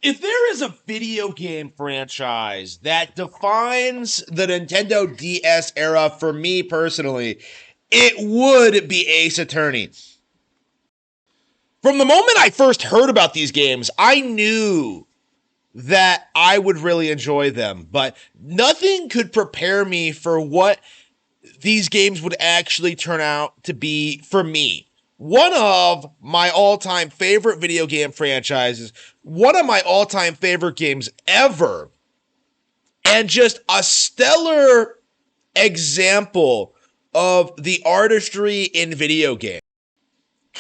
If there is a video game franchise that defines the Nintendo DS era for me personally, it would be Ace Attorney. From the moment I first heard about these games, I knew that I would really enjoy them, but nothing could prepare me for what these games would actually turn out to be for me. One of my all-time favorite video game franchises, one of my all-time favorite games ever, and just a stellar example of the artistry in video games.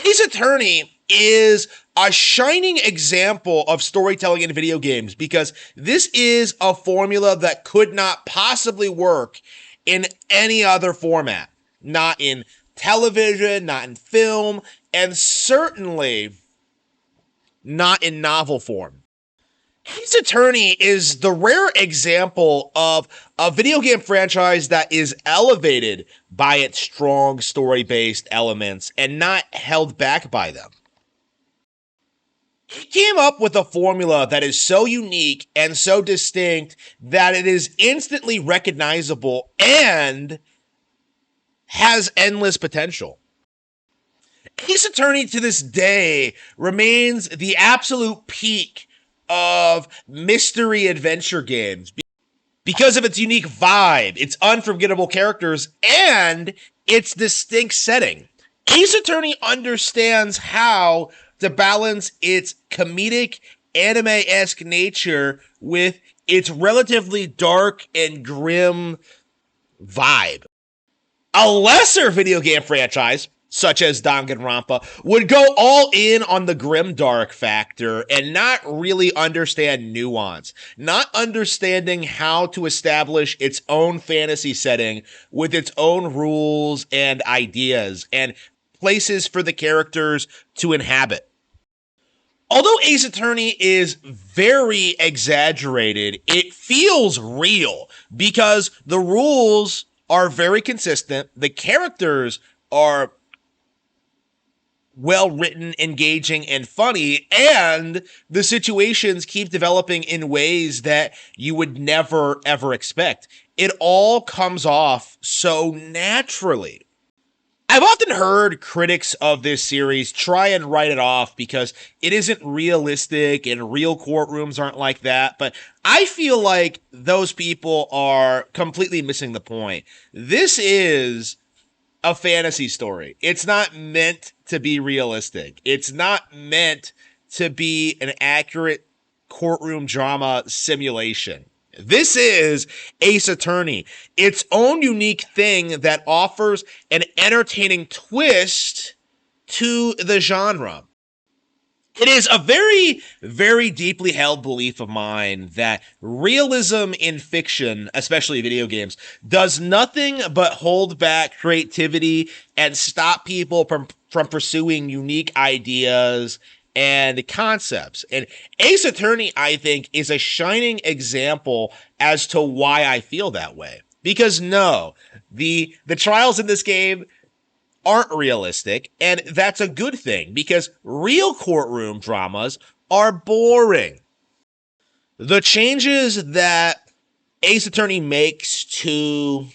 Ace Attorney is a shining example of storytelling in video games because this is a formula that could not possibly work in any other format. Not in television, not in film, and certainly not in novel form. Ace Attorney is the rare example of a video game franchise that is elevated by its strong story-based elements and not held back by them. He came up with a formula that is so unique and so distinct that it is instantly recognizable and has endless potential. Ace Attorney to this day remains the absolute peak of mystery adventure games because of its unique vibe, its unforgettable characters, and its distinct setting. Ace Attorney understands how to balance its comedic, anime-esque nature with its relatively dark and grim vibe. A lesser video game franchise, such as Danganronpa, would go all in on the grimdark factor and not really understand nuance, not understanding how to establish its own fantasy setting with its own rules and ideas and places for the characters to inhabit. Although Ace Attorney is very exaggerated, it feels real because the rules are very consistent, the characters are well written, engaging, and funny, and the situations keep developing in ways that you would never ever expect. It all comes off so naturally. I've often heard critics of this series try and write it off because it isn't realistic and real courtrooms aren't like that, but I feel like those people are completely missing the point. This is a fantasy story. It's not meant to be realistic. It's not meant to be an accurate courtroom drama simulation. This is Ace Attorney, its own unique thing that offers an entertaining twist to the genre. It is a very, very deeply held belief of mine that realism in fiction, especially video games, does nothing but hold back creativity and stop people from pursuing unique ideas and concepts. And Ace Attorney, I think, is a shining example as to why I feel that way. Because no, the trials in this game aren't realistic, and that's a good thing because real courtroom dramas are boring. The changes that Ace Attorney makes to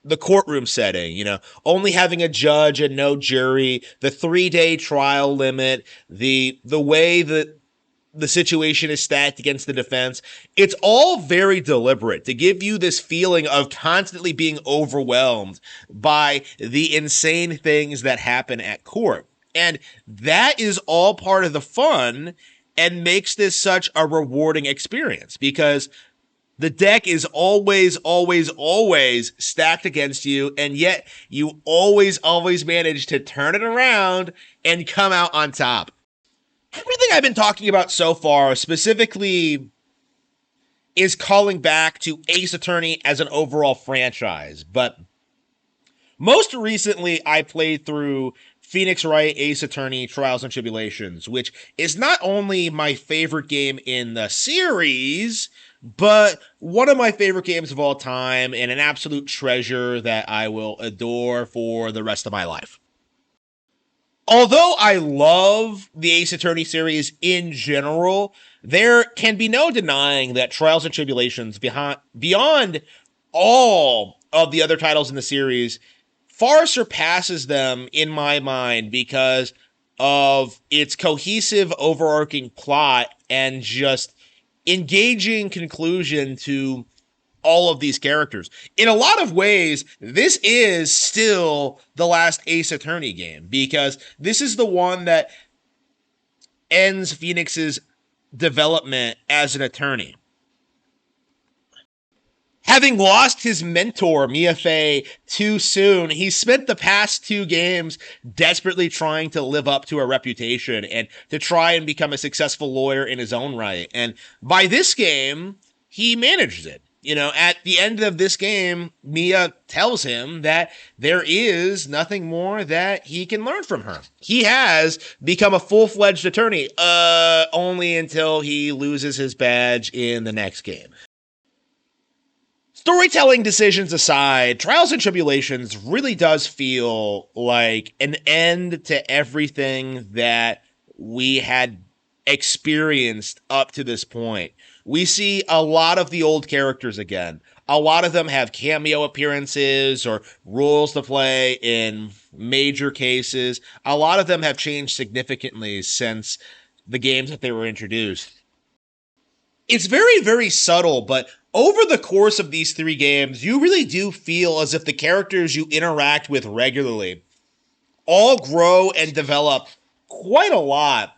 the courtroom setting, only having a judge and no jury, the 3-day trial limit, the way that the situation is stacked against the defense, it's all very deliberate to give you this feeling of constantly being overwhelmed by the insane things that happen at court. And that is all part of the fun and makes this such a rewarding experience because the deck is always, always, always stacked against you, and yet you always, always manage to turn it around and come out on top. Everything I've been talking about so far specifically is calling back to Ace Attorney as an overall franchise, but most recently I played through Phoenix Wright Ace Attorney Trials and Tribulations, which is not only my favorite game in the series, but one of my favorite games of all time and an absolute treasure that I will adore for the rest of my life. Although I love the Ace Attorney series in general, there can be no denying that Trials and Tribulations beyond all of the other titles in the series far surpasses them in my mind because of its cohesive overarching plot and just engaging conclusion to all of these characters. In a lot of ways, this is still the last Ace Attorney game because this is the one that ends Phoenix's development as an attorney. Having lost his mentor, Mia Fey, too soon, he spent the past two games desperately trying to live up to a reputation and to try and become a successful lawyer in his own right. And by this game, he managed it. You know, at the end of this game, Mia tells him that there is nothing more that he can learn from her. He has become a full-fledged attorney, only until he loses his badge in the next game. Storytelling decisions aside, Trials and Tribulations really does feel like an end to everything that we had experienced up to this point. We see a lot of the old characters again. A lot of them have cameo appearances or roles to play in major cases. A lot of them have changed significantly since the games that they were introduced. It's very, very subtle, but over the course of these three games, you really do feel as if the characters you interact with regularly all grow and develop quite a lot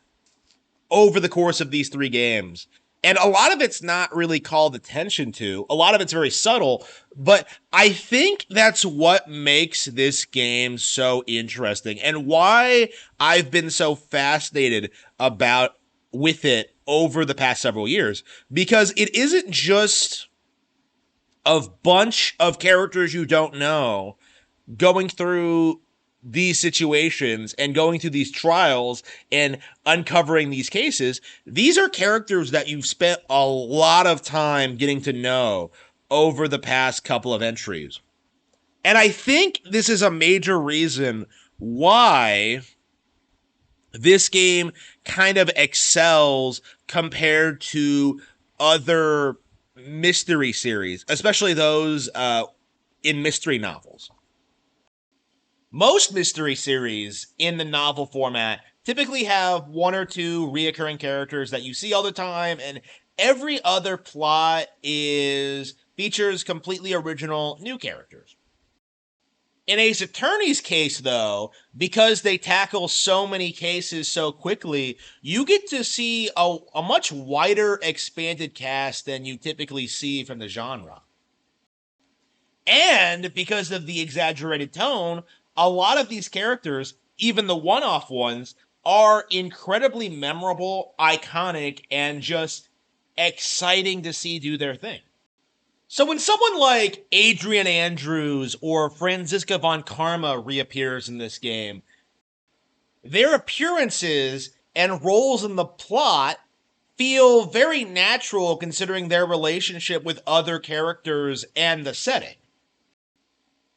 over the course of these three games. And a lot of it's not really called attention to. A lot of it's very subtle, but I think that's what makes this game so interesting and why I've been so fascinated about with it over the past several years, because it isn't just a bunch of characters you don't know going through these situations and going through these trials and uncovering these cases. These are characters that you've spent a lot of time getting to know over the past couple of entries. And I think this is a major reason why this game kind of excels compared to other mystery series, especially those in mystery novels. Most mystery series in the novel format typically have one or two reoccurring characters that you see all the time, and every other plot features completely original new characters. In Ace Attorney's case, though, because they tackle so many cases so quickly, you get to see a much wider, expanded cast than you typically see from the genre. And because of the exaggerated tone, a lot of these characters, even the one-off ones, are incredibly memorable, iconic, and just exciting to see do their thing. So when someone like Adrian Andrews or Franziska von Karma reappears in this game, their appearances and roles in the plot feel very natural considering their relationship with other characters and the setting.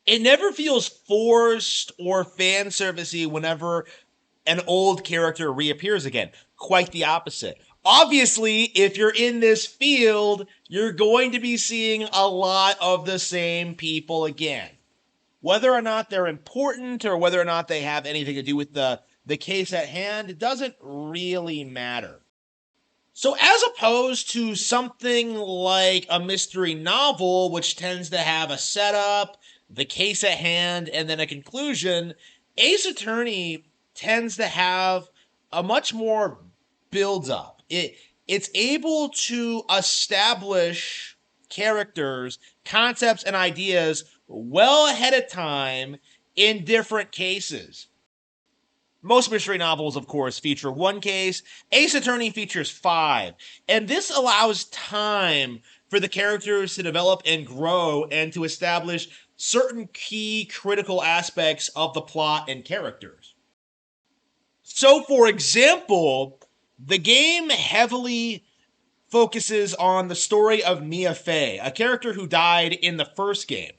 It never feels forced or fan servicey whenever an old character reappears again. Quite the opposite. Obviously, if you're in this field, you're going to be seeing a lot of the same people again. Whether or not they're important or whether or not they have anything to do with the case at hand, it doesn't really matter. So as opposed to something like a mystery novel, which tends to have a setup, the case at hand, and then a conclusion, Ace Attorney tends to have a much more build-up. It's able to establish characters, concepts, and ideas well ahead of time in different cases. Most mystery novels, of course, feature one case. Ace Attorney features 5. And this allows time for the characters to develop and grow and to establish certain key critical aspects of the plot and characters. So, for example, the game heavily focuses on the story of Mia Fey, a character who died in the first game.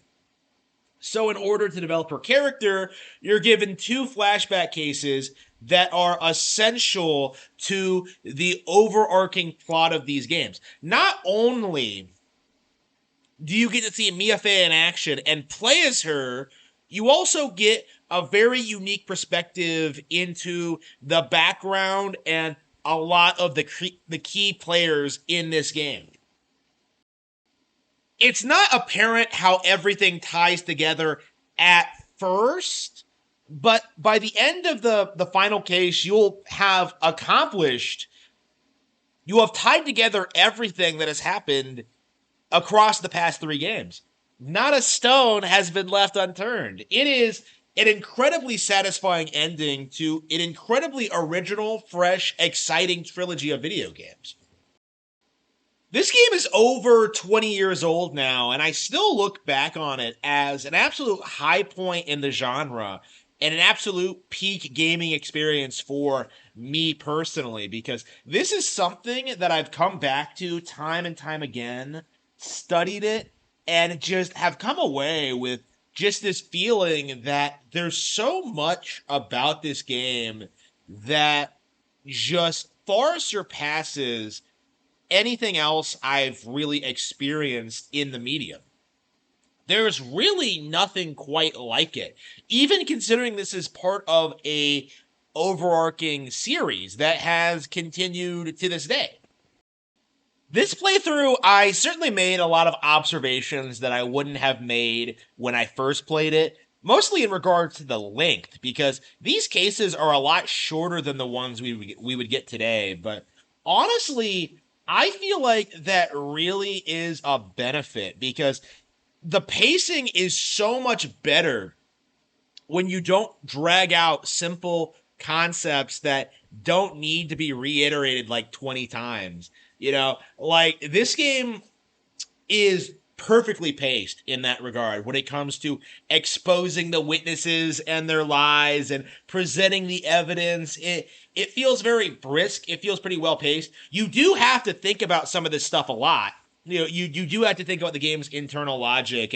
So, in order to develop her character, you're given two flashback cases that are essential to the overarching plot of these games. Not only do you get to see Mia Fey in action and play as her, you also get a very unique perspective into the background and a lot of the key players in this game. It's not apparent how everything ties together at first, but by the end of the final case, you have tied together everything that has happened across the past three games. Not a stone has been left unturned. It is an incredibly satisfying ending to an incredibly original, fresh, exciting trilogy of video games. This game is over 20 years old now, and I still look back on it as an absolute high point in the genre and an absolute peak gaming experience for me personally, because this is something that I've come back to time and time again, studied it, and just have come away with just this feeling that there's so much about this game that just far surpasses anything else I've really experienced in the medium. There's really nothing quite like it, even considering this is part of a overarching series that has continued to this day. This playthrough, I certainly made a lot of observations that I wouldn't have made when I first played it, mostly in regards to the length, because these cases are a lot shorter than the ones we would get today. But honestly, I feel like that really is a benefit because the pacing is so much better when you don't drag out simple concepts that don't need to be reiterated like 20 times. Like this game is perfectly paced in that regard when it comes to exposing the witnesses and their lies and presenting the evidence. It feels very brisk. It feels pretty well paced. You do have to think about some of this stuff a lot. You do have to think about the game's internal logic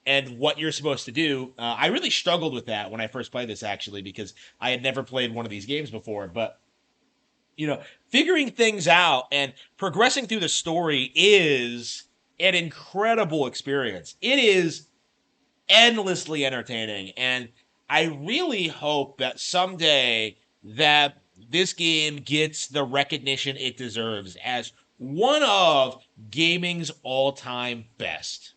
and what you're supposed to do. I really struggled with that when I first played this, actually, because I had never played one of these games before. But figuring things out and progressing through the story is an incredible experience. It is endlessly entertaining, and I really hope that someday that this game gets the recognition it deserves as one of gaming's all-time best.